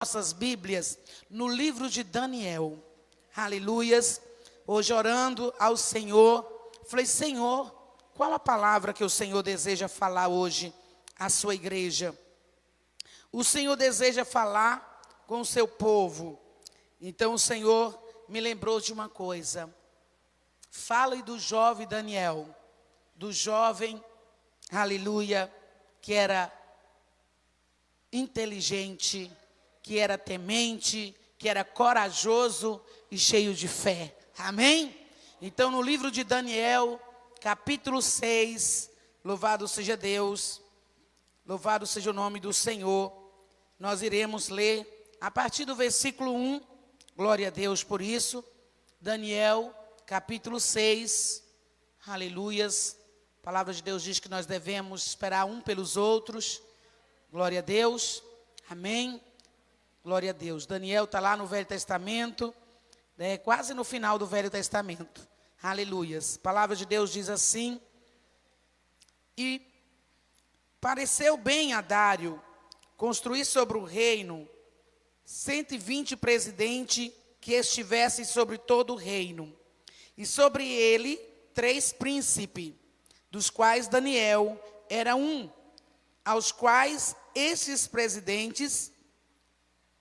nossas Bíblias no livro de Daniel. Aleluias. Hoje orando ao Senhor, falei: Senhor, qual a palavra que o Senhor deseja falar hoje à sua igreja? O Senhor deseja falar com o seu povo. Então o Senhor me lembrou de uma coisa. Fale do jovem Daniel, do jovem, aleluia, que era inteligente, que era temente, que era corajoso e cheio de fé. Amém? Então no livro de Daniel, capítulo 6, louvado seja Deus, louvado seja o nome do Senhor, nós iremos ler a partir do versículo 1, glória a Deus por isso. Daniel, capítulo 6, aleluias. A palavra de Deus diz que nós devemos esperar um pelos outros. Glória a Deus, amém, glória a Deus. Daniel está lá no Velho Testamento, quase no final do Velho Testamento, aleluias. A palavra de Deus diz assim: e pareceu bem a Dário construir sobre o reino 120 presidentes que estivessem sobre todo o reino, e sobre ele 3 príncipes, dos quais Daniel era um, aos quais esses presidentes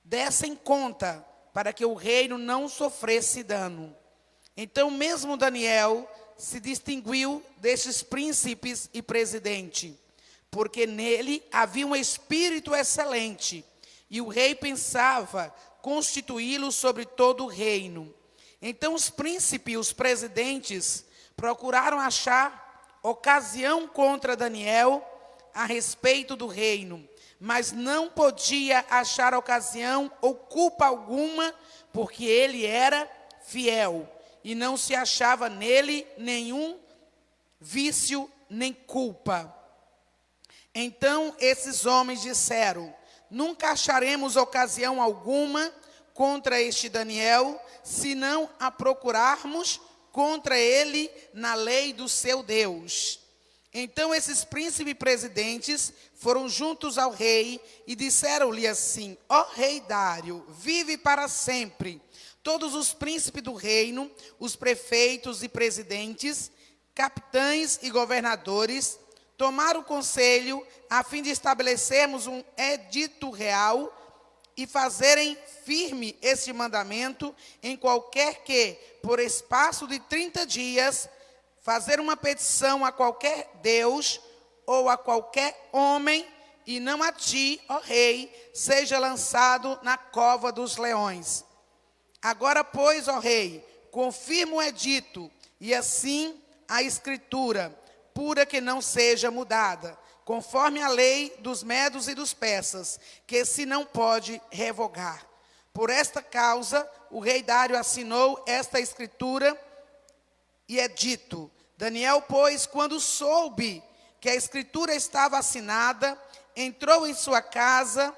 dessem conta, para que o reino não sofresse dano. Então mesmo Daniel se distinguiu destes príncipes e presidente, porque nele havia um espírito excelente, e o rei pensava constituí-lo sobre todo o reino. Então os príncipes e os presidentes procuraram achar ocasião contra Daniel a respeito do reino, mas não podia achar ocasião ou culpa alguma, porque ele era fiel, e não se achava nele nenhum vício nem culpa. Então esses homens disseram: nunca acharemos ocasião alguma contra este Daniel, se não a procurarmos contra ele na lei do seu Deus. Então esses príncipes e presidentes foram juntos ao rei e disseram-lhe assim: ó rei Dário, vive para sempre. Todos os príncipes do reino, os prefeitos e presidentes, capitães e governadores, tomaram conselho a fim de estabelecermos um edito real e fazerem firme este mandamento, em qualquer que, por espaço de 30 dias, fazer uma petição a qualquer Deus ou a qualquer homem, e não a ti, ó rei, seja lançado na cova dos leões. Agora, pois, ó rei, confirma o edito, e assim a escritura, pura que não seja mudada, conforme a lei dos medos e dos persas, que se não pode revogar. Por esta causa, o rei Dário assinou esta escritura, e é dito: Daniel, pois, quando soube que a escritura estava assinada, entrou em sua casa.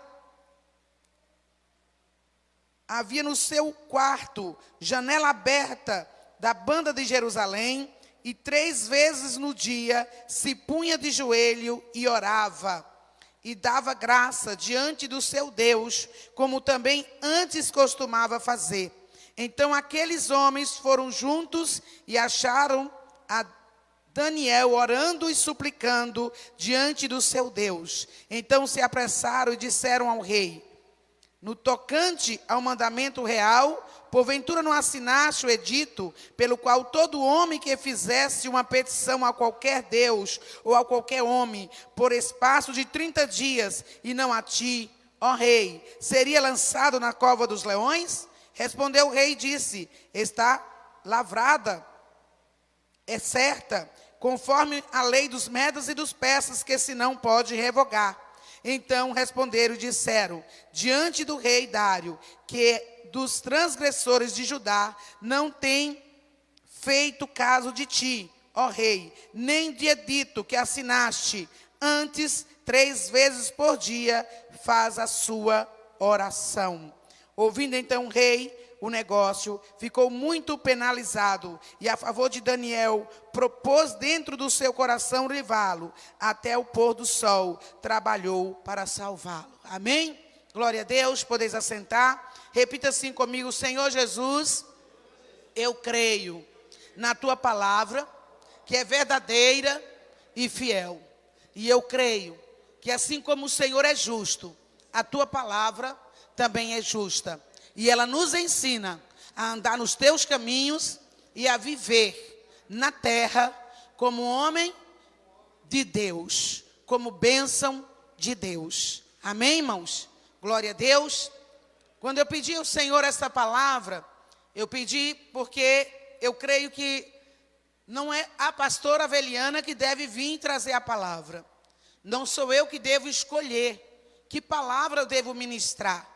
Havia no seu quarto janela aberta da banda de Jerusalém, e 3 vezes no dia se punha de joelho e orava, e dava graça diante do seu Deus, como também antes costumava fazer. Então aqueles homens foram juntos e acharam a Daniel orando e suplicando diante do seu Deus. Então se apressaram e disseram ao rei: no tocante ao mandamento real, porventura não assinaste o edito, pelo qual todo homem que fizesse uma petição a qualquer Deus ou a qualquer homem, por espaço de 30 dias, e não a ti, ó rei, seria lançado na cova dos leões? Respondeu o rei e disse: está lavrada, é certa, conforme a lei dos medos e dos persas, que se não pode revogar. Então responderam e disseram diante do rei Dário, que dos transgressores de Judá não tem feito caso de ti, ó rei, nem de edito que assinaste. Antes, 3 vezes por dia faz a sua oração. Ouvindo então o rei o negócio, ficou muito penalizado, e a favor de Daniel, propôs dentro do seu coração levá-lo até o pôr do sol, trabalhou para salvá-lo. Amém? Glória a Deus, podeis assentar. Repita assim comigo: Senhor Jesus, eu creio na tua palavra, que é verdadeira e fiel. E eu creio que assim como o Senhor é justo, a tua palavra também é justa. E ela nos ensina a andar nos teus caminhos e a viver na terra como homem de Deus, como bênção de Deus. Amém, irmãos? Glória a Deus. Quando eu pedi ao Senhor essa palavra, eu pedi porque eu creio que não é a pastora Aveliana que deve vir trazer a palavra. Não sou eu que devo escolher que palavra eu devo ministrar.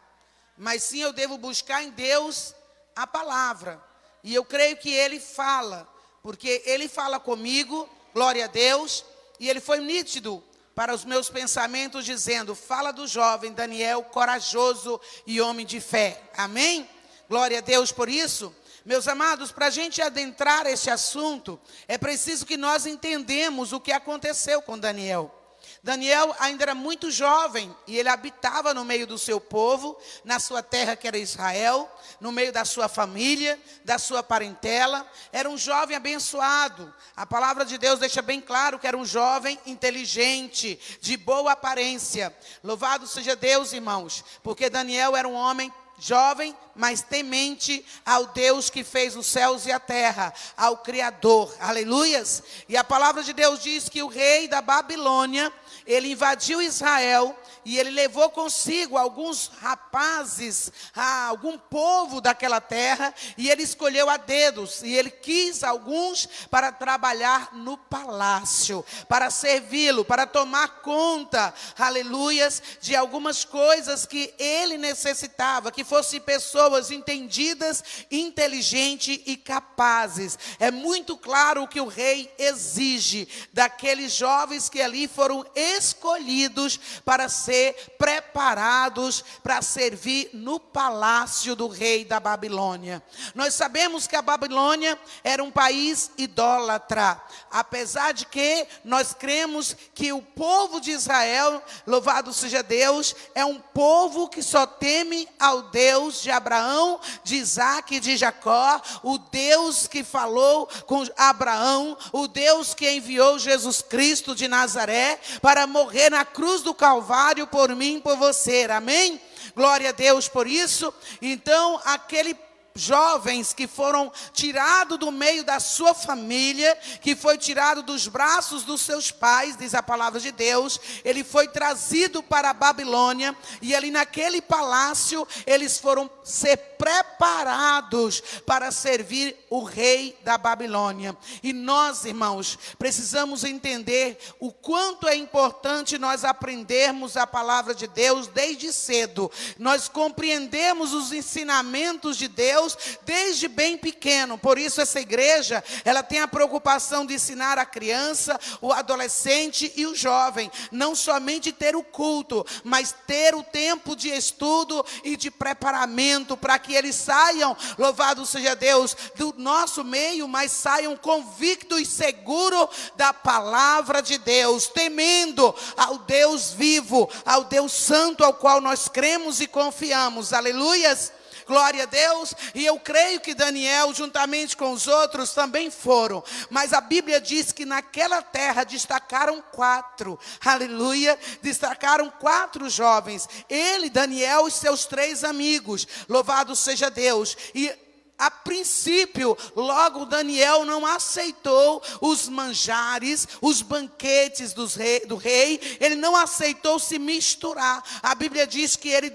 Mas sim eu devo buscar em Deus a palavra. E eu creio que Ele fala, porque Ele fala comigo, glória a Deus. E Ele foi nítido para os meus pensamentos, dizendo: fala do jovem Daniel, corajoso e homem de fé. Amém? Glória a Deus por isso. Meus amados, para a gente adentrar esse assunto, é preciso que nós entendamos o que aconteceu com Daniel. Daniel ainda era muito jovem e ele habitava no meio do seu povo, na sua terra que era Israel, no meio da sua família, da sua parentela. Era um jovem abençoado. A palavra de Deus deixa bem claro que era um jovem inteligente, de boa aparência. Louvado seja Deus, irmãos, porque Daniel era um homem jovem, mas temente ao Deus que fez os céus e a terra, ao Criador. Aleluias! E a palavra de Deus diz que o rei da Babilônia, ele invadiu Israel e ele levou consigo alguns rapazes, algum povo daquela terra, e ele escolheu a dedos, e ele quis alguns para trabalhar no palácio, para servi-lo, para tomar conta, aleluias, de algumas coisas que ele necessitava, que fossem pessoas entendidas, inteligentes e capazes. É muito claro o que o rei exige daqueles jovens que ali foram escolhidos para ser preparados para servir no palácio do rei da Babilônia. Nós sabemos que a Babilônia era um país idólatra, apesar de que nós cremos que o povo de Israel, louvado seja Deus, é um povo que só teme ao Deus de Abraão, de Isaac e de Jacó, o Deus que falou com Abraão, o Deus que enviou Jesus Cristo de Nazaré para morrer na cruz do Calvário por mim e por você, amém? Glória a Deus por isso. Então, aquele jovens que foram tirados do meio da sua família, que foi tirado dos braços dos seus pais, diz a palavra de Deus, ele foi trazido para a Babilônia, e ali naquele palácio, eles foram ser preparados para servir o rei da Babilônia. E nós, irmãos, precisamos entender o quanto é importante nós aprendermos a palavra de Deus desde cedo. Nós compreendemos os ensinamentos de Deus desde bem pequeno. Por isso essa igreja, ela tem a preocupação de ensinar a criança, o adolescente e o jovem, não somente ter o culto, mas ter o tempo de estudo e de preparamento, para que eles saiam, louvado seja Deus, do nosso meio, mas saiam convictos e seguros da palavra de Deus, temendo ao Deus vivo, ao Deus santo, ao qual nós cremos e confiamos. Aleluias! Glória a Deus. E eu creio que Daniel, juntamente com os outros, também foram. Mas a Bíblia diz que naquela terra destacaram 4. Aleluia. Destacaram 4 jovens. Ele, Daniel e seus 3 amigos. Louvado seja Deus. E a princípio, logo Daniel não aceitou os manjares, os banquetes do rei. Ele não aceitou se misturar. A Bíblia diz que ele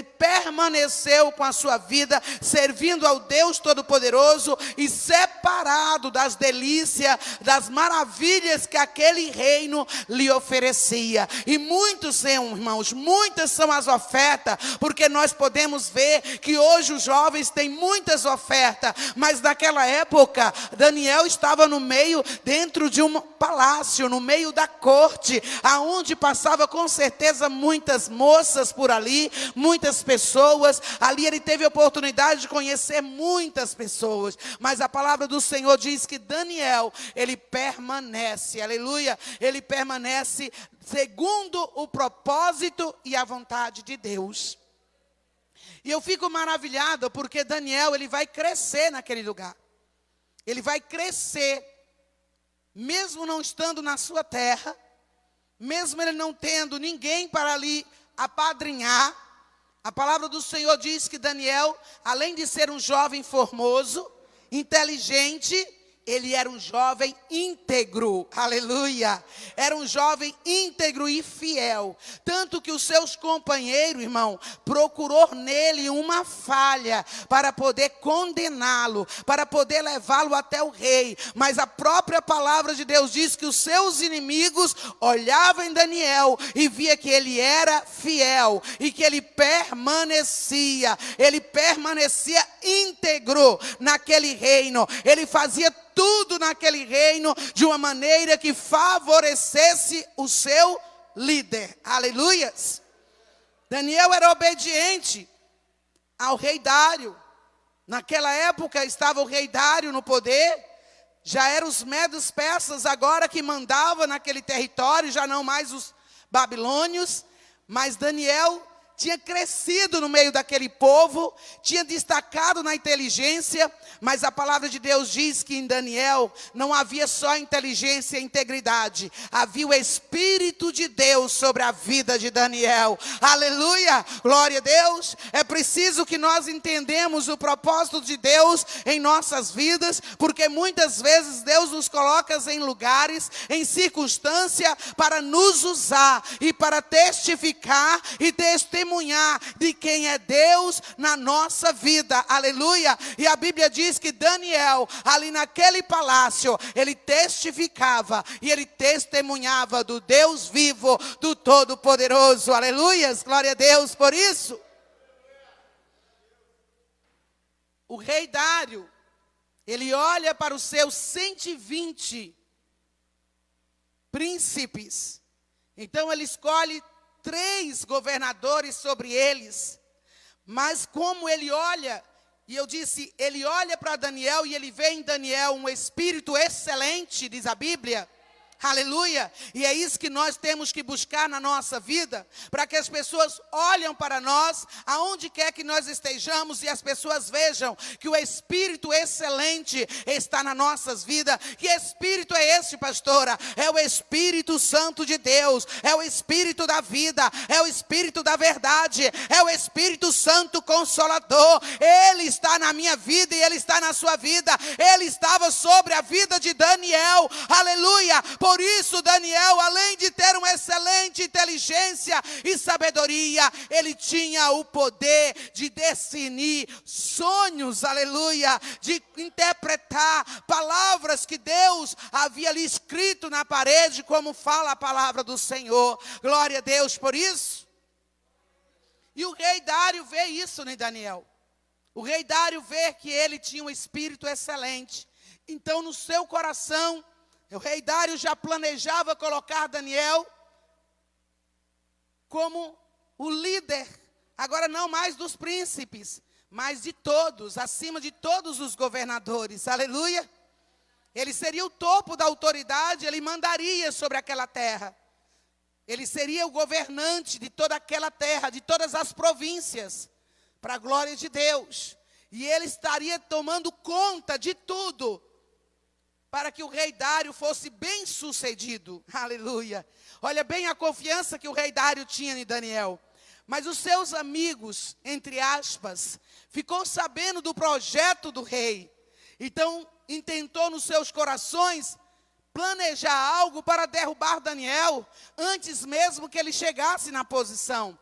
permaneceu com a sua vida, servindo ao Deus Todo-Poderoso e separado das delícias, das maravilhas que aquele reino lhe oferecia. E muitos, irmãos, muitas são as ofertas, porque nós podemos ver que hoje os jovens têm muitas ofertas, mas naquela época Daniel estava dentro de um palácio, no meio da corte, aonde passava com certeza muitas moças por ali, muitas pessoas. Ali ele teve a oportunidade de conhecer muitas pessoas, mas a palavra do Senhor diz que Daniel, ele permanece, aleluia, ele permanece segundo o propósito e a vontade de Deus. E eu fico maravilhado porque Daniel, ele vai crescer naquele lugar. Ele vai crescer, mesmo não estando na sua terra, mesmo ele não tendo ninguém para ali apadrinhar. A palavra do Senhor diz que Daniel, além de ser um jovem formoso, inteligente, ele era um jovem íntegro, aleluia, era um jovem íntegro e fiel, tanto que os seus companheiros, irmão, procurou nele uma falha, para poder condená-lo, para poder levá-lo até o rei, mas a própria palavra de Deus diz que os seus inimigos olhavam em Daniel, e via que ele era fiel, e que ele permanecia íntegro naquele reino, ele fazia tudo naquele reino de uma maneira que favorecesse o seu líder. Aleluias. Daniel era obediente ao rei Dário. Naquela época estava o rei Dário no poder. Já eram os medos persas agora que mandavam naquele território, já não mais os babilônios. Mas Daniel tinha crescido no meio daquele povo, tinha destacado na inteligência, mas a palavra de Deus diz que em Daniel não havia só inteligência e integridade, havia o Espírito de Deus sobre a vida de Daniel. Aleluia, glória a Deus. É preciso que nós entendamos o propósito de Deus em nossas vidas, porque muitas vezes Deus nos coloca em lugares, em circunstância, para nos usar e para testificar e testemunhar de quem é Deus na nossa vida, aleluia. E a Bíblia diz que Daniel, ali naquele palácio, ele testificava e ele testemunhava do Deus vivo, do Todo-Poderoso, aleluias, glória a Deus por isso. O rei Dário, ele olha para os seus 120 príncipes, então ele escolhe 3 governadores sobre eles, mas como ele olha, e eu disse, ele olha para Daniel e ele vê em Daniel um espírito excelente, diz a Bíblia, aleluia, e é isso que nós temos que buscar na nossa vida, para que as pessoas olhem para nós, aonde quer que nós estejamos, e as pessoas vejam que o Espírito excelente está nas nossas vidas. Que Espírito é esse, pastora? É o Espírito Santo de Deus, é o Espírito da vida, é o Espírito da verdade, é o Espírito Santo Consolador. Ele está na minha vida e ele está na sua vida, ele estava sobre a vida de Daniel, aleluia. Por isso Daniel, além de ter uma excelente inteligência e sabedoria, ele tinha o poder de definir sonhos, aleluia, de interpretar palavras que Deus havia ali escrito na parede, como fala a palavra do Senhor. Glória a Deus por isso. E o rei Dário vê isso em Daniel. O rei Dário vê que ele tinha um espírito excelente. Então no seu coração, o rei Dário já planejava colocar Daniel como o líder, agora não mais dos príncipes, mas de todos, acima de todos os governadores, aleluia. Ele seria o topo da autoridade, ele mandaria sobre aquela terra. Ele seria o governante de toda aquela terra, de todas as províncias, para a glória de Deus. E ele estaria tomando conta de tudo, para que o rei Dário fosse bem sucedido, aleluia. Olha bem a confiança que o rei Dário tinha em Daniel. Mas os seus amigos, entre aspas, ficou sabendo do projeto do rei. Então, intentou nos seus corações planejar algo para derrubar Daniel, antes mesmo que ele chegasse na posição.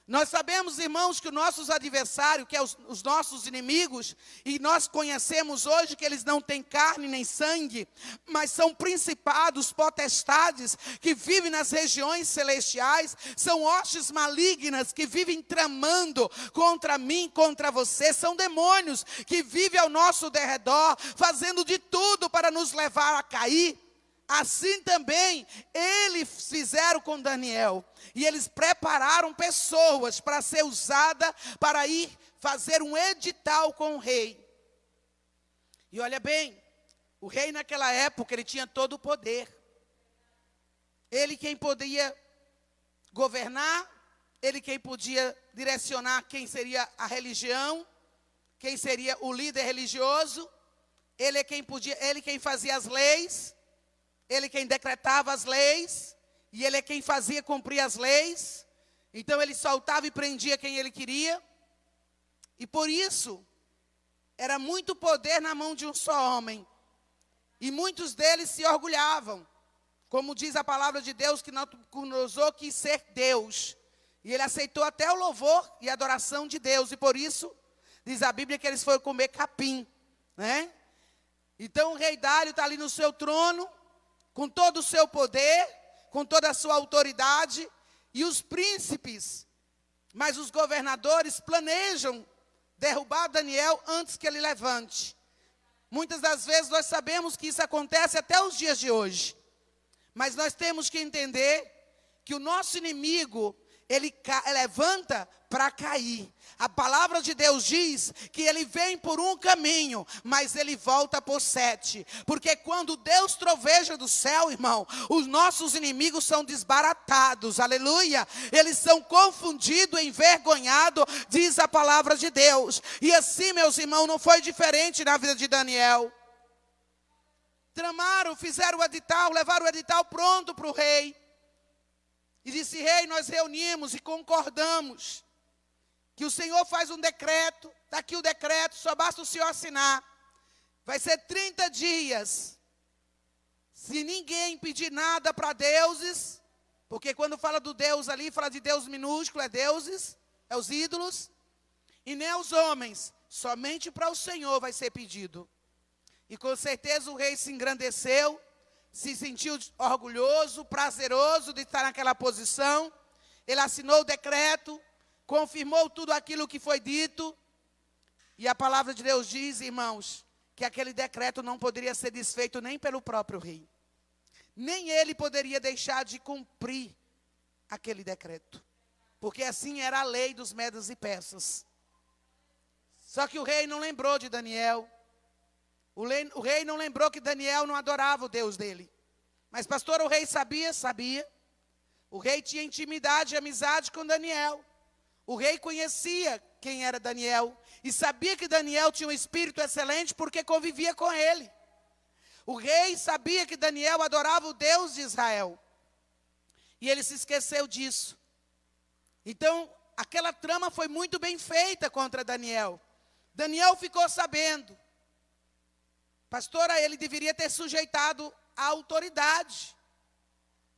Nós sabemos, irmãos, que os nossos adversários, que é os nossos inimigos, e nós conhecemos hoje que eles não têm carne nem sangue, mas são principados, potestades, que vivem nas regiões celestiais, são hostes malignas que vivem tramando contra mim, contra você, são demônios que vivem ao nosso derredor, fazendo de tudo para nos levar a cair. Assim também eles fizeram com Daniel. E eles prepararam pessoas para ser usada para ir fazer um edital com o rei. E olha bem, o rei naquela época, ele tinha todo o poder. Ele quem podia governar, ele quem podia direcionar quem seria a religião, quem seria o líder religioso, ele é quem podia, ele quem fazia as leis, ele quem decretava as leis, e ele é quem fazia cumprir as leis. Então ele soltava e prendia quem ele queria. E por isso, era muito poder na mão de um só homem. E muitos deles se orgulhavam. Como diz a palavra de Deus, que Nabucodonosor quis ser Deus. E ele aceitou até o louvor e adoração de Deus. E por isso, diz a Bíblia que eles foram comer capim, né? Então o rei Dário está ali no seu trono, com todo o seu poder, com toda a sua autoridade. E os príncipes, mas os governadores planejam derrubar Daniel antes que ele levante. Muitas das vezes nós sabemos que isso acontece até os dias de hoje. Mas nós temos que entender que o nosso inimigo, ele levanta para cair. A palavra de Deus diz que ele vem por um caminho, mas ele volta por 7. Porque quando Deus troveja do céu, irmão, os nossos inimigos são desbaratados, aleluia. Eles são confundidos, envergonhados, diz a palavra de Deus. E assim, meus irmãos, não foi diferente na vida de Daniel. Tramaram, fizeram o edital, levaram o edital pronto para o rei. E disse: rei, nós reunimos e concordamos que o Senhor faz um decreto, está aqui o decreto, só basta o Senhor assinar. Vai ser 30 dias. Se ninguém pedir nada para deuses, porque quando fala do Deus ali, fala de Deus minúsculo, é deuses, é os ídolos, e nem aos homens, somente para o Senhor vai ser pedido. E com certeza o rei se engrandeceu, se sentiu orgulhoso, prazeroso de estar naquela posição. Ele assinou o decreto, confirmou tudo aquilo que foi dito. E a palavra de Deus diz, irmãos, que aquele decreto não poderia ser desfeito nem pelo próprio rei. Nem ele poderia deixar de cumprir aquele decreto. Porque assim era a lei dos medos e persas. Só que o rei não lembrou de Daniel. O rei não lembrou que Daniel não adorava o Deus dele. Mas pastor, o rei sabia? Sabia. O rei tinha intimidade e amizade com Daniel. O rei conhecia quem era Daniel. E sabia que Daniel tinha um espírito excelente porque convivia com ele. O rei sabia que Daniel adorava o Deus de Israel. E ele se esqueceu disso. Então, aquela trama foi muito bem feita contra Daniel. Daniel ficou sabendo. Pastora, ele deveria ter sujeitado a autoridade.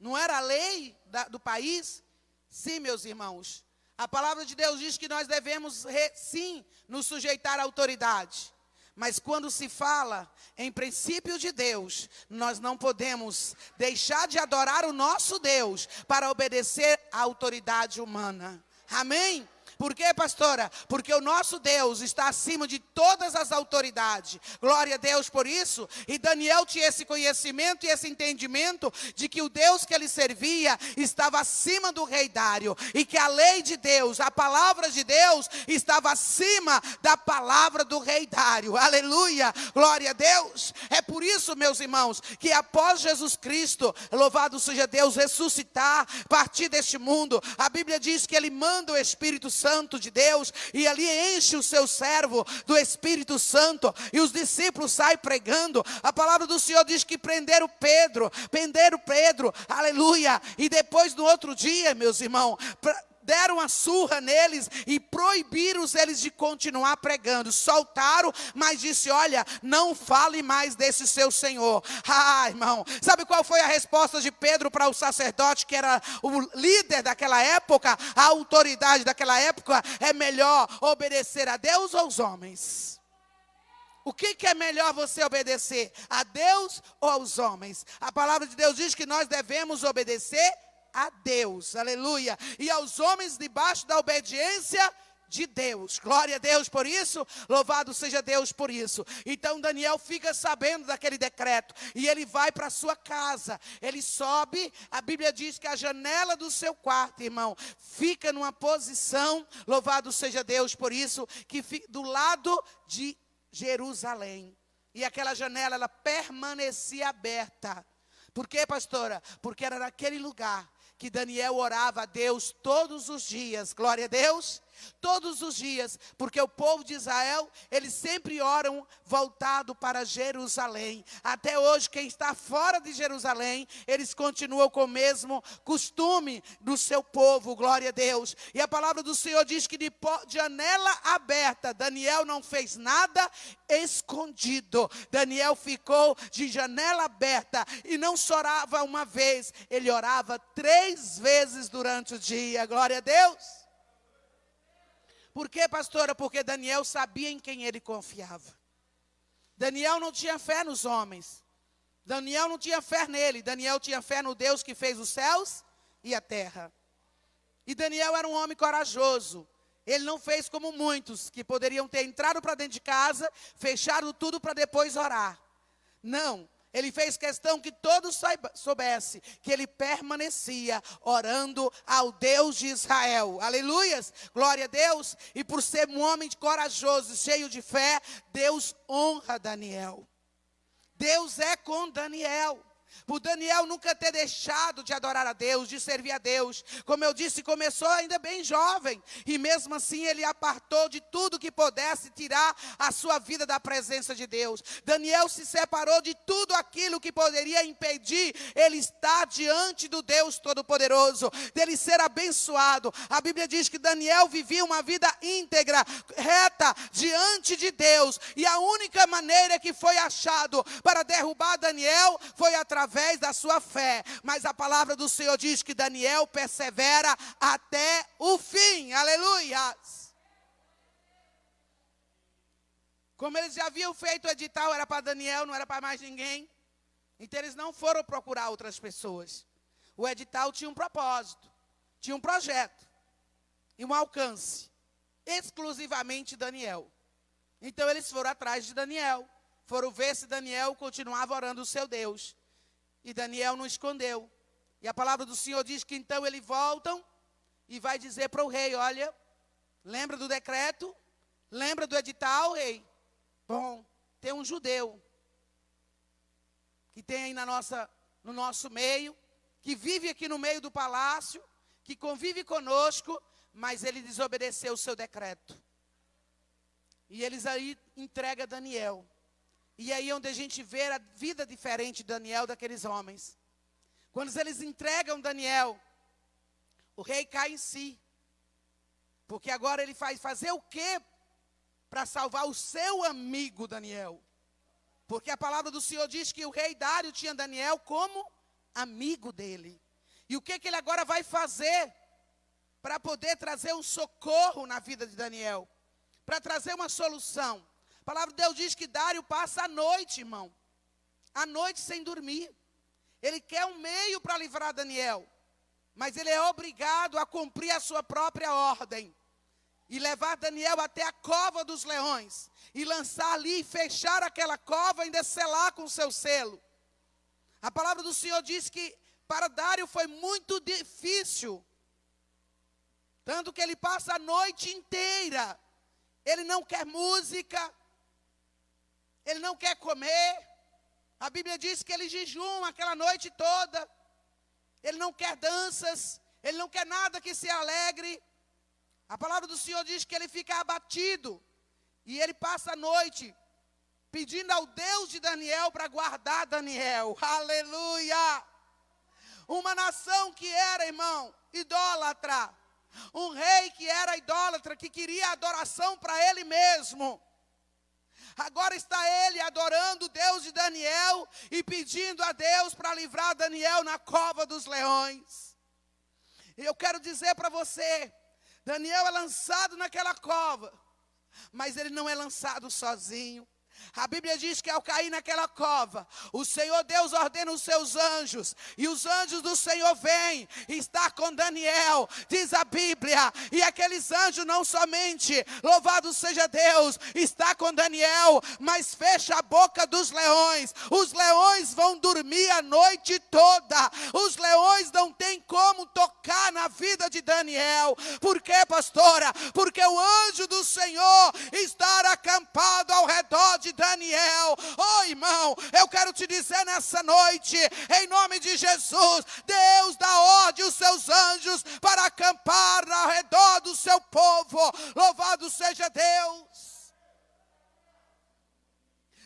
Não era a lei do país? Sim, meus irmãos. A palavra de Deus diz que nós devemos, sim, nos sujeitar à autoridade. Mas quando se fala em princípio de Deus, nós não podemos deixar de adorar o nosso Deus para obedecer à autoridade humana. Amém? Por quê, pastora? Porque o nosso Deus está acima de todas as autoridades. Glória a Deus por isso. E Daniel tinha esse conhecimento e esse entendimento de que o Deus que ele servia estava acima do rei Dário. E que a lei de Deus, a palavra de Deus, estava acima da palavra do rei Dário. Aleluia! Glória a Deus! É por isso, meus irmãos, que após Jesus Cristo, louvado seja Deus, ressuscitar, partir deste mundo, a Bíblia diz que ele manda o Espírito Santo de Deus, e ali enche o seu servo do Espírito Santo, e os discípulos saem pregando. A palavra do Senhor diz que prenderam Pedro, aleluia, e depois no outro dia, meus irmãos, deram uma surra neles e proibiram eles de continuar pregando. Soltaram, mas disse: olha, não fale mais desse seu Senhor. Ah, irmão, sabe qual foi a resposta de Pedro para o sacerdote, que era o líder daquela época, a autoridade daquela época? É melhor obedecer a Deus ou aos homens? O que é melhor você obedecer? A Deus ou aos homens? A palavra de Deus diz que nós devemos obedecer a Deus, aleluia, e aos homens debaixo da obediência de Deus. Glória a Deus por isso, louvado seja Deus por isso. Então Daniel fica sabendo daquele decreto, e ele vai para a sua casa, ele sobe, a Bíblia diz que a janela do seu quarto, irmão, fica numa posição, louvado seja Deus por isso, que fica do lado de Jerusalém, e aquela janela, ela permanecia aberta. Por quê, pastora? Porque era naquele lugar que Daniel orava a Deus todos os dias. Glória a Deus. Todos os dias, porque o povo de Israel, eles sempre oram voltado para Jerusalém. Até hoje, quem está fora de Jerusalém, eles continuam com o mesmo costume do seu povo, glória a Deus. E a palavra do Senhor diz que de janela aberta, Daniel não fez nada escondido. Daniel ficou de janela aberta e não só orava uma vez, ele orava 3 vezes durante o dia, glória a Deus. Por quê, pastora? Porque Daniel sabia em quem ele confiava. Daniel não tinha fé nos homens. Daniel não tinha fé nele. Daniel tinha fé no Deus que fez os céus e a terra. E Daniel era um homem corajoso. Ele não fez como muitos, que poderiam ter entrado para dentro de casa, fechado tudo para depois orar. Não. Ele fez questão que todos soubessem que ele permanecia orando ao Deus de Israel. Aleluias, glória a Deus. E por ser um homem corajoso, cheio de fé, Deus honra Daniel. Deus é com Daniel. Por Daniel nunca ter deixado de adorar a Deus, de servir a Deus. Como eu disse, começou ainda bem jovem. E mesmo assim ele apartou de tudo que pudesse tirar a sua vida da presença de Deus. Daniel se separou de tudo aquilo que poderia impedir ele estar diante do Deus Todo-Poderoso, dele ser abençoado. A Bíblia diz que Daniel vivia uma vida íntegra, reta, diante de Deus. E a única maneira que foi achado para derrubar Daniel foi através da sua fé. Mas a palavra do Senhor diz que Daniel persevera até o fim. Aleluia! Como eles já haviam feito o edital, era para Daniel, não era para mais ninguém. Então eles não foram procurar outras pessoas. O edital tinha um propósito, tinha um projeto e um alcance, exclusivamente Daniel. Então eles foram atrás de Daniel, foram ver se Daniel continuava orando o seu Deus. E Daniel não escondeu. E a palavra do Senhor diz que então eles voltam e vai dizer para o rei, olha, lembra do decreto? Lembra do edital, rei? Bom, tem um judeu que tem aí no nosso meio, que vive aqui no meio do palácio, que convive conosco, mas ele desobedeceu o seu decreto. E eles aí entregam Daniel. E aí onde a gente vê a vida diferente de Daniel daqueles homens. Quando eles entregam Daniel, o rei cai em si. Porque agora ele fazer o quê para salvar o seu amigo Daniel? Porque a palavra do Senhor diz que o rei Dário tinha Daniel como amigo dele. E o que ele agora vai fazer para poder trazer um socorro na vida de Daniel? Para trazer uma solução. A palavra de Deus diz que Dário passa a noite, irmão. A noite sem dormir. Ele quer um meio para livrar Daniel. Mas ele é obrigado a cumprir a sua própria ordem. E levar Daniel até a cova dos leões. E lançar ali e fechar aquela cova e ainda selar com o seu selo. A palavra do Senhor diz que para Dário foi muito difícil. Tanto que ele passa a noite inteira. Ele não quer música. Ele não quer comer. A Bíblia diz que ele jejuma aquela noite toda. Ele não quer danças. Ele não quer nada que se alegre. A palavra do Senhor diz que ele fica abatido. E ele passa a noite pedindo ao Deus de Daniel para guardar Daniel. Aleluia! Uma nação que era, irmão, idólatra. Um rei que era idólatra, que queria adoração para ele mesmo. Agora está ele adorando o Deus de Daniel e pedindo a Deus para livrar Daniel na cova dos leões. E eu quero dizer para você, Daniel é lançado naquela cova, mas ele não é lançado sozinho. A Bíblia diz que ao cair naquela cova, o Senhor Deus ordena os seus anjos, e os anjos do Senhor vêm e está com Daniel, diz a Bíblia, e aqueles anjos não somente, louvado seja Deus, está com Daniel, mas fecha a boca dos leões. Os leões vão dormir a noite toda, os leões não têm como tocar na vida de Daniel. Por quê, pastora? Porque o anjo do Senhor está acampado ao redor de Daniel. Oh, irmão, eu quero te dizer nessa noite, em nome de Jesus, Deus dá ordem aos seus anjos para acampar ao redor do seu povo. Louvado seja Deus.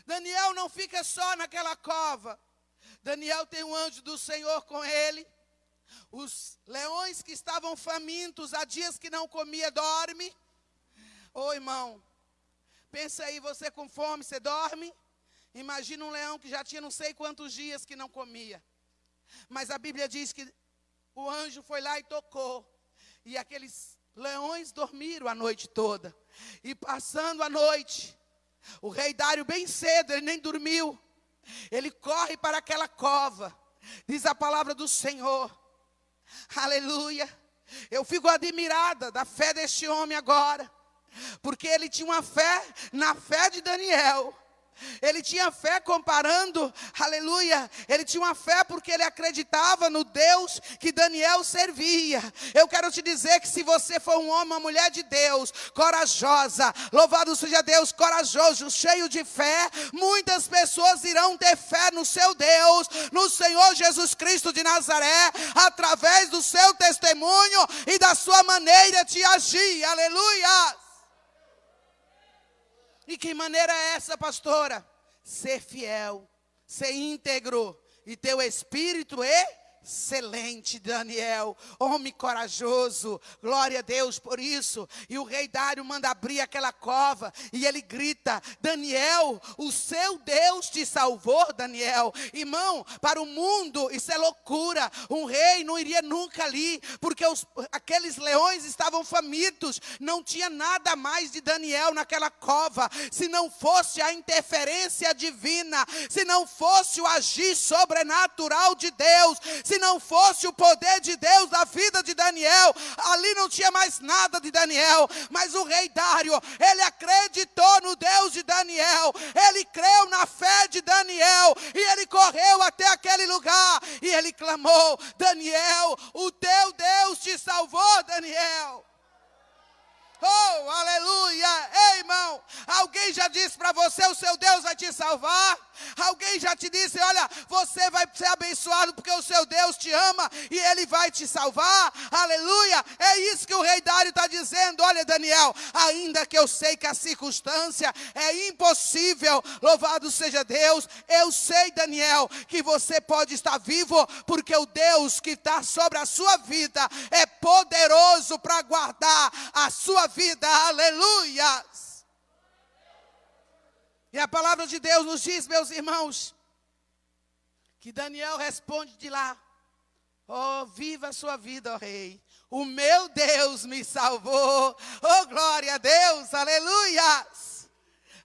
Daniel não fica só naquela cova. Daniel tem um anjo do Senhor com ele. Os leões que estavam famintos, há dias que não comia, dorme. Ô irmão, pensa aí, você com fome, você dorme? Imagina um leão que já tinha não sei quantos dias que não comia. Mas a Bíblia diz que o anjo foi lá e tocou. E aqueles leões dormiram a noite toda. E passando a noite, o rei Dário bem cedo, ele nem dormiu. Ele corre para aquela cova. Diz a palavra do Senhor. Aleluia. Eu fico admirada da fé deste homem agora. Porque ele tinha uma fé na fé de Daniel. Ele tinha fé comparando, aleluia, ele tinha uma fé porque ele acreditava no Deus que Daniel servia. Eu quero te dizer que se você for um homem, uma mulher de Deus, corajosa, louvado seja Deus, corajoso, cheio de fé, muitas pessoas irão ter fé no seu Deus, no Senhor Jesus Cristo de Nazaré, através do seu testemunho e da sua maneira de agir, aleluia. E que maneira é essa, pastora? Ser fiel, ser íntegro e ter o espírito excelente, Daniel, homem corajoso, glória a Deus por isso. E o rei Dário manda abrir aquela cova e ele grita: Daniel, o seu Deus te salvou, Daniel. Irmão, para o mundo isso é loucura, um rei não iria nunca ali, porque aqueles leões estavam famintos, não tinha nada mais de Daniel naquela cova, se não fosse a interferência divina, se não fosse o agir sobrenatural de Deus, se não fosse o poder de Deus na vida de Daniel, ali não tinha mais nada de Daniel. Mas o rei Dário, ele acreditou no Deus de Daniel, ele creu na fé de Daniel, e ele correu até aquele lugar, e ele clamou: Daniel, o teu Deus te salvou, Daniel. Oh, aleluia. Ei, irmão, alguém já disse para você: o seu Deus vai te salvar? Alguém já te disse: olha, você vai ser abençoado porque o seu Deus te ama e ele vai te salvar? Aleluia. É isso que o rei Dário está dizendo. Olha, Daniel, ainda que eu sei que a circunstância é impossível, louvado seja Deus, eu sei, Daniel, que você pode estar vivo, porque o Deus que está sobre a sua vida é poderoso para guardar a sua vida, aleluia. E a palavra de Deus nos diz, meus irmãos, que Daniel responde de lá: oh, viva a sua vida, ó rei, o meu Deus me salvou. Oh, glória a Deus, aleluia.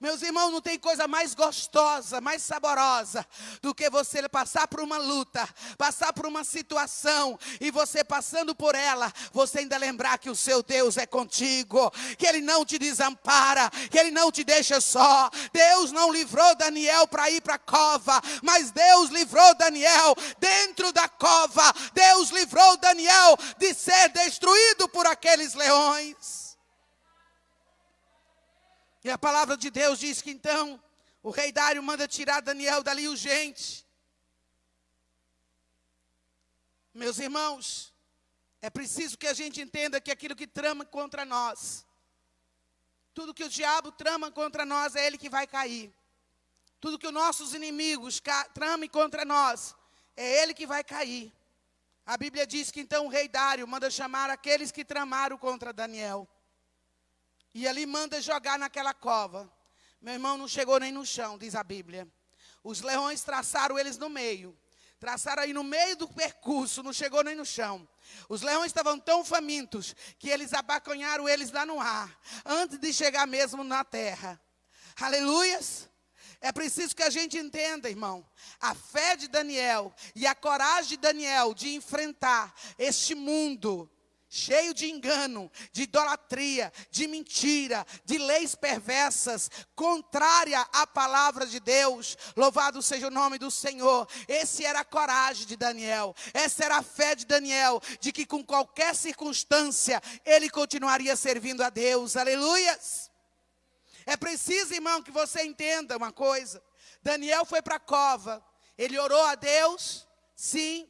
Meus irmãos, não tem coisa mais gostosa, mais saborosa do que você passar por uma luta, passar por uma situação, e você passando por ela, você ainda lembrar que o seu Deus é contigo, que Ele não te desampara, que Ele não te deixa só. Deus não livrou Daniel para ir para a cova, mas Deus livrou Daniel dentro da cova. Deus livrou Daniel de ser destruído por aqueles leões. E a palavra de Deus diz que então o rei Dário manda tirar Daniel dali urgente. Meus irmãos, é preciso que a gente entenda que aquilo que trama contra nós, tudo que o diabo trama contra nós, é ele que vai cair. Tudo que os nossos inimigos tramam contra nós, é ele que vai cair. A Bíblia diz que então o rei Dário manda chamar aqueles que tramaram contra Daniel. E ali manda jogar naquela cova. Meu irmão, não chegou nem no chão, diz a Bíblia. Os leões traçaram eles no meio. Traçaram aí no meio do percurso, não chegou nem no chão. Os leões estavam tão famintos que eles abaconharam eles lá no ar, antes de chegar mesmo na terra. Aleluias! É preciso que a gente entenda, irmão, a fé de Daniel e a coragem de Daniel de enfrentar este mundo cheio de engano, de idolatria, de mentira, de leis perversas, contrária à palavra de Deus. Louvado seja o nome do Senhor. Essa era a coragem de Daniel, essa era a fé de Daniel, de que com qualquer circunstância, ele continuaria servindo a Deus, aleluias. É preciso, irmão, que você entenda uma coisa. Daniel foi para a cova, ele orou a Deus, sim,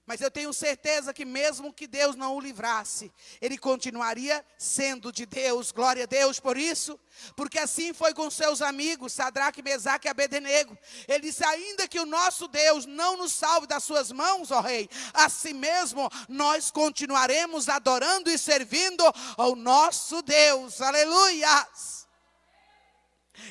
mas eu tenho certeza que mesmo que Deus não o livrasse, ele continuaria sendo de Deus. Glória a Deus por isso. Porque assim foi com seus amigos, Sadraque, Mesaque e Abednego. Ele disse, ainda que o nosso Deus não nos salve das suas mãos, ó rei, assim mesmo nós continuaremos adorando e servindo ao nosso Deus. Aleluia!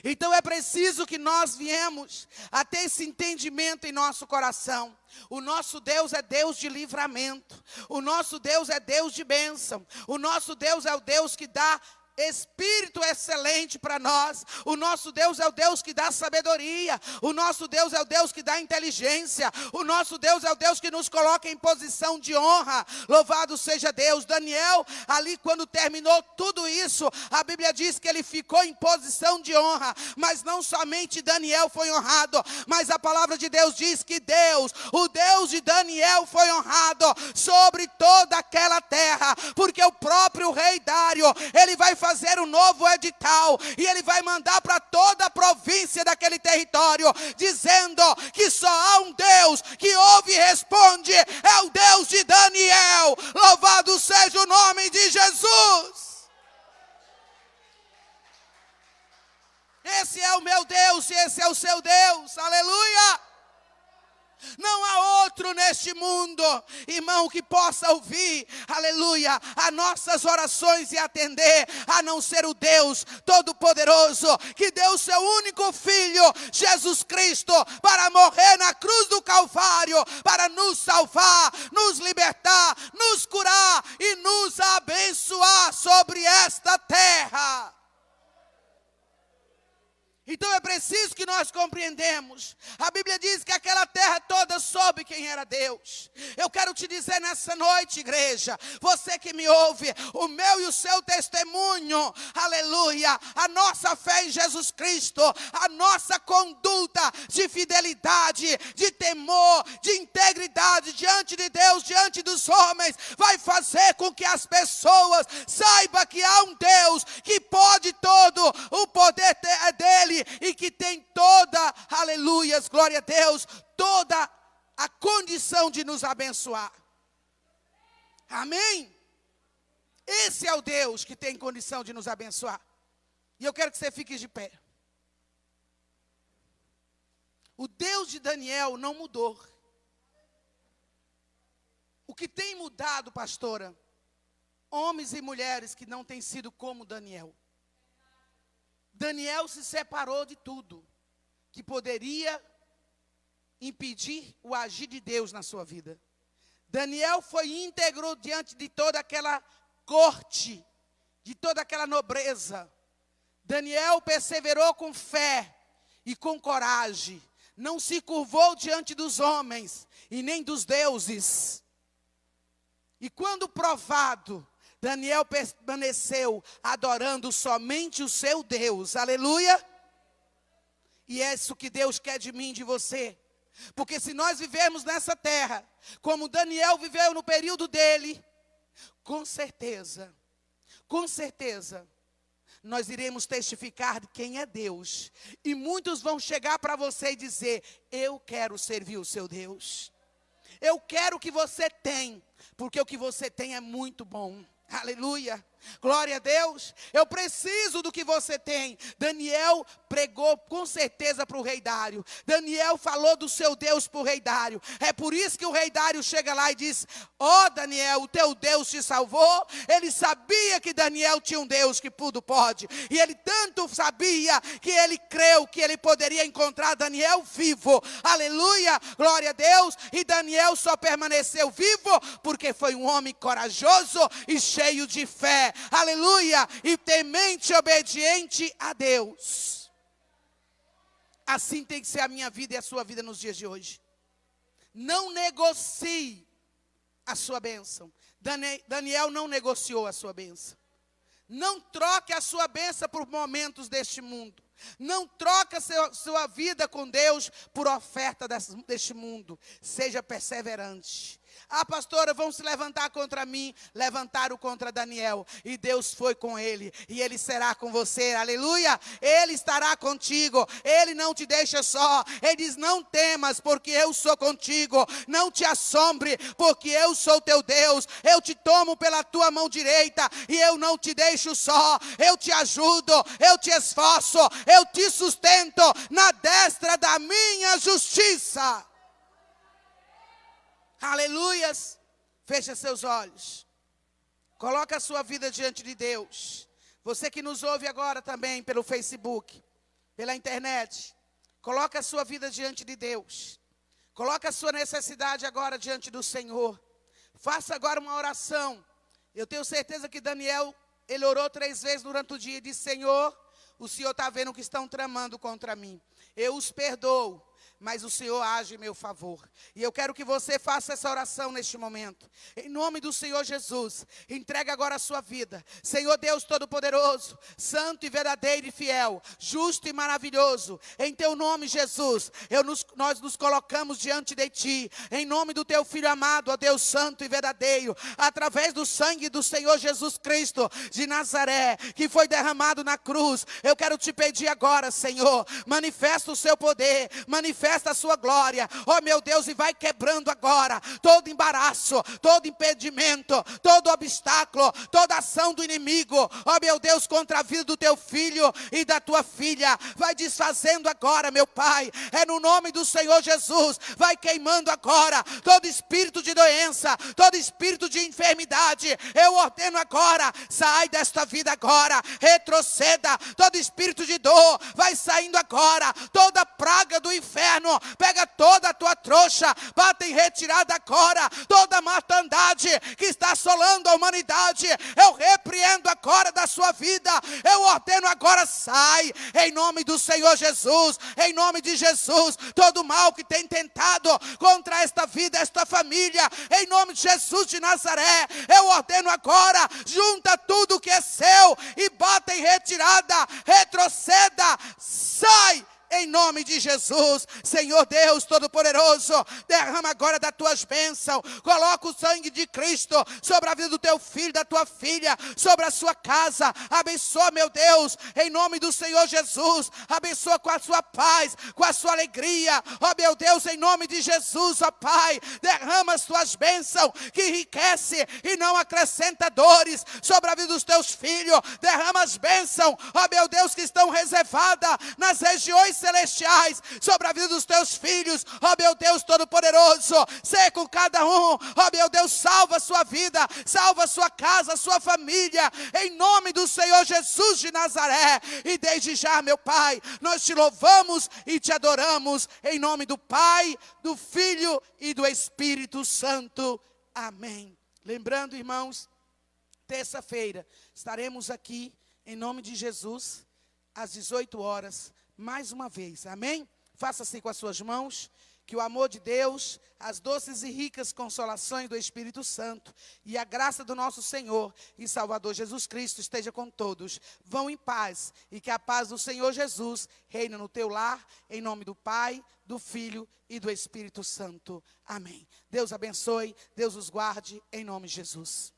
Então é preciso que nós viemos a ter esse entendimento em nosso coração. O nosso Deus é Deus de livramento. O nosso Deus é Deus de bênção. O nosso Deus é o Deus que dá espírito excelente para nós. O nosso Deus é o Deus que dá sabedoria. O nosso Deus é o Deus que dá inteligência. O nosso Deus é o Deus que nos coloca em posição de honra. Louvado seja Deus. Daniel, ali quando terminou tudo isso, a Bíblia diz que ele ficou em posição de honra. Mas não somente Daniel foi honrado, mas a palavra de Deus diz que Deus, o Deus de Daniel, foi honrado sobre toda aquela terra. Porque o próprio rei Dário, ele vai fazer um novo edital, e ele vai mandar para toda a província daquele território, dizendo que só há um Deus que ouve e responde, é o Deus de Daniel. Louvado seja o nome de Jesus. Esse é o meu Deus e esse é o seu Deus. Aleluia. Não há outro neste mundo, irmão, que possa ouvir, aleluia, as nossas orações e atender, a não ser o Deus Todo-Poderoso, que deu o seu único Filho, Jesus Cristo, para morrer na cruz do Calvário, para nos salvar, nos libertar, nos curar e nos abençoar sobre esta terra. Então é preciso que nós compreendemos. A Bíblia diz que aquela terra toda soube quem era Deus. Eu quero te dizer nessa noite, igreja, você que me ouve, o meu e o seu testemunho, aleluia, a nossa fé em Jesus Cristo, a nossa conduta de fidelidade, de temor, de integridade diante de Deus, diante dos homens, vai fazer com que as pessoas saibam que há um Deus que pode todo, o poder é dele, e que tem toda, aleluias, glória a Deus, toda a condição de nos abençoar. Amém? Esse é o Deus que tem condição de nos abençoar. E eu quero que você fique de pé. O Deus de Daniel não mudou. O que tem mudado, pastora? Homens e mulheres que não têm sido como Daniel. Daniel se separou de tudo que poderia impedir o agir de Deus na sua vida. Daniel foi íntegro diante de toda aquela corte, de toda aquela nobreza. Daniel perseverou com fé e com coragem. Não se curvou diante dos homens e nem dos deuses. E quando provado, Daniel permaneceu adorando somente o seu Deus. Aleluia. E é isso que Deus quer de mim e de você. Porque se nós vivermos nessa terra, como Daniel viveu no período dele, com certeza, nós iremos testificar de quem é Deus. E muitos vão chegar para você e dizer, eu quero servir o seu Deus. Eu quero o que você tem, porque o que você tem é muito bom. Aleluia, glória a Deus. Eu preciso do que você tem. Daniel pregou com certeza para o rei Dário. Daniel falou do seu Deus para o rei Dário. É por isso que o rei Dário chega lá e diz, ó Daniel, o teu Deus te salvou. Ele sabia que Daniel tinha um Deus que tudo pode. E ele tanto sabia que ele creu que ele poderia encontrar Daniel vivo. Aleluia, glória a Deus. E Daniel só permaneceu vivo porque foi um homem corajoso e cheio de fé, aleluia, e temente e obediente a Deus. Assim tem que ser a minha vida e a sua vida nos dias de hoje. Não negocie a sua bênção. Daniel não negociou a sua bênção. Não troque a sua bênção por momentos deste mundo. Não troque sua vida com Deus por oferta deste mundo. Seja perseverante. Ah, pastora, vão se levantar contra mim. Levantaram contra Daniel. E Deus foi com ele. E ele será com você. Aleluia. Ele estará contigo. Ele não te deixa só. Ele diz, não temas, porque eu sou contigo. Não te assombre, porque eu sou teu Deus. Eu te tomo pela tua mão direita. E eu não te deixo só. Eu te ajudo. Eu te esforço. Eu te sustento na destra da minha justiça. Aleluias. Fecha seus olhos. Coloca a sua vida diante de Deus. Você que nos ouve agora também pelo Facebook, pela internet. Coloca a sua vida diante de Deus. Coloca a sua necessidade agora diante do Senhor. Faça agora uma oração. Eu tenho certeza que Daniel, ele orou 3 vezes durante o dia e disse, Senhor, o Senhor está vendo o que estão tramando contra mim. Eu os perdoo. Mas o Senhor age em meu favor. E eu quero que você faça essa oração neste momento. Em nome do Senhor Jesus, entregue agora a sua vida. Senhor Deus Todo-Poderoso, Santo e verdadeiro e fiel, justo e maravilhoso. Em teu nome, Jesus, nós nos colocamos diante de ti. Em nome do teu Filho amado, ó Deus Santo e verdadeiro. Através do sangue do Senhor Jesus Cristo de Nazaré, que foi derramado na cruz. Eu quero te pedir agora, Senhor, manifesta o seu poder, manifesta a sua glória, oh meu Deus, e vai quebrando agora todo embaraço, todo impedimento, todo obstáculo, toda ação do inimigo, oh meu Deus, contra a vida do teu filho e da tua filha, vai desfazendo agora, meu Pai, é no nome do Senhor Jesus, vai queimando agora todo espírito de doença, todo espírito de enfermidade, eu ordeno agora, sai desta vida agora, retroceda, todo espírito de dor, vai saindo agora, toda praga do inferno, pega toda a tua trouxa, bata em retirada agora, toda a mortandade que está assolando a humanidade, eu repreendo agora da sua vida, eu ordeno agora, sai, em nome do Senhor Jesus, em nome de Jesus, todo mal que tem tentado contra esta vida, esta família, em nome de Jesus de Nazaré, eu ordeno agora, junta tudo que é seu e bata em retirada, retroceda, sai, em nome de Jesus, Senhor Deus Todo-Poderoso, derrama agora das tuas bênçãos, coloca o sangue de Cristo sobre a vida do teu filho, da tua filha, sobre a sua casa, abençoa, meu Deus, em nome do Senhor Jesus, abençoa com a sua paz, com a sua alegria, ó meu Deus, em nome de Jesus, ó Pai, derrama as tuas bênçãos, que enriquece e não acrescenta dores sobre a vida dos teus filhos, derrama as bênçãos, ó meu Deus, que estão reservadas nas regiões celestiais, sobre a vida dos teus filhos, ó meu Deus Todo-Poderoso, ser com cada um, ó meu Deus, salva a sua vida, salva a sua casa, a sua família, em nome do Senhor Jesus de Nazaré, e desde já, meu Pai, nós te louvamos e te adoramos, em nome do Pai, do Filho e do Espírito Santo, amém. Lembrando, irmãos, terça-feira, estaremos aqui, em nome de Jesus, às 18 horas, mais uma vez, amém? Faça assim com as suas mãos, que o amor de Deus, as doces e ricas consolações do Espírito Santo e a graça do nosso Senhor e Salvador Jesus Cristo esteja com todos. Vão em paz e que a paz do Senhor Jesus reine no teu lar, em nome do Pai, do Filho e do Espírito Santo. Amém. Deus abençoe, Deus os guarde, em nome de Jesus.